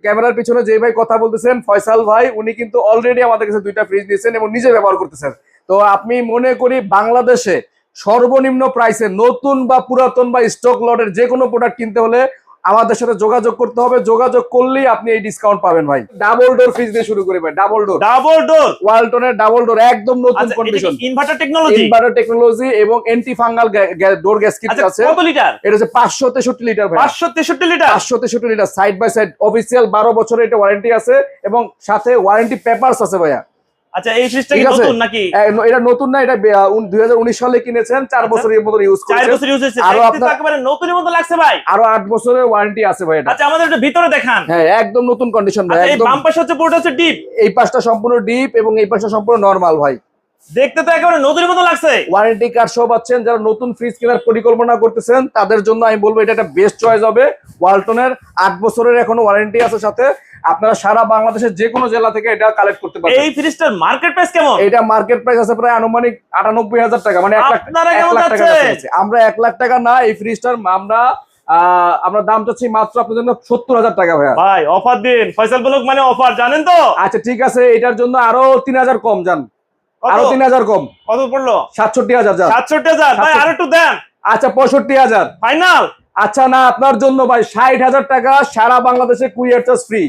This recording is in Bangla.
ক্যামেরার পিছনে যে ভাই কথা বলতেছেন ফয়সাল ভাই, উনি কিন্তু অলরেডি আমাদের কাছে 2টা ফ্রিজ নিয়েছেন এবং নিজে ব্যবহার করতেছেন। তো আপনি মনে করি বাংলাদেশে সর্বনিম্ন প্রাইসে নতুন বা পুরাতন বা স্টক লটের যে কোনো প্রোডাক্ট কিনতে হলে আমাদের সাথে যোগাযোগ করতে হবে। যোগাযোগ করলেই আপনি এই ডিসকাউন্ট পাবেন ভাই। ডাবল ডোর ফ্রিজ দিয়ে শুরু করি ভাই। ডাবল ডোর ওয়ালটনের ডাবল ডোর, একদম নতুন কন্ডিশন, ইনভার্টার টেকনোলজি এবং অ্যান্টি ফাঙ্গাল ডোর গ্যাসকেট আছে। কত লিটার? এটা হচ্ছে 563 লিটার ভাই। 563 litre. 563 litre side by side, official 12 বছরের এটা ওয়ারেন্টি আছে এবং সাথে ওয়ারেন্টি পেপারস আছে ভাইয়া। আচ্ছা, এই ফ্রিজটা কি নতুন নাকি? এটা নতুন না, এটা 2019 সালে কিনেছেন, 4 বছরের মতো ইউজ করেছেন। 4 বছর ইউজ হয়েছে, আরো দেখতে তো একেবারে নতুনের মতো লাগছে ভাই। আরো 8 বছরের ওয়ারেন্টি আছে ভাই এটা। আচ্ছা, আমাদের একটু ভিতরে দেখান। হ্যাঁ, একদম নতুন কন্ডিশন ভাই। এই একদম বাম পাশে হচ্ছে পুরোটা হচ্ছে ডিপ, এই পাশটা সম্পূর্ণ ডিপ এবং এই পাশটা সম্পূর্ণ নরমাল ভাই। দেখতে তো একেবারে নতুনের মতো লাগছে। ওয়ারেন্টি কার্ড সব পাচ্ছেন। যারা নতুন ফ্রিজ কেনার পরিকল্পনা করতেছেন তাদের জন্য আমি বলবো এটা একটা বেস্ট চয়েস হবে। ওয়ালটনের 8 বছরের এখনো ওয়ারেন্টি আছে সাথে। আপনারা সারা বাংলাদেশের যে কোনো জেলা থেকে এটা কালেক্ট করতে পারবেন। এই ফ্রিজটার মার্কেট প্রাইস কেমন? এটা মার্কেট প্রাইস আছে প্রায় আনুমানিক 98,000 টাকা, মানে 1 লাখ টাকা আছে। আমরা 1 লাখ টাকা না, এই ফ্রিজটার আমরা দাম চাচ্ছি মাত্র আপনাদের জন্য 70,000 টাকা ভাইয়া। ভাই অফার দিন, ফয়সাল ব্লগ মানে অফার, জানেন তো? আচ্ছা ঠিক আছে, এটার জন্য আরো 3,000 কম যান, আরো 3,000 কম। কত পড়লো? 67,000 যান। 67,000 ভাই, আর একটু দেন। আচ্ছা 65,000 ফাইনাল। আচ্ছা না, আপনার জন্য ভাই 60,000 টাকা, সারা বাংলাদেশে কুরিয়ার চার্জ ফ্রি।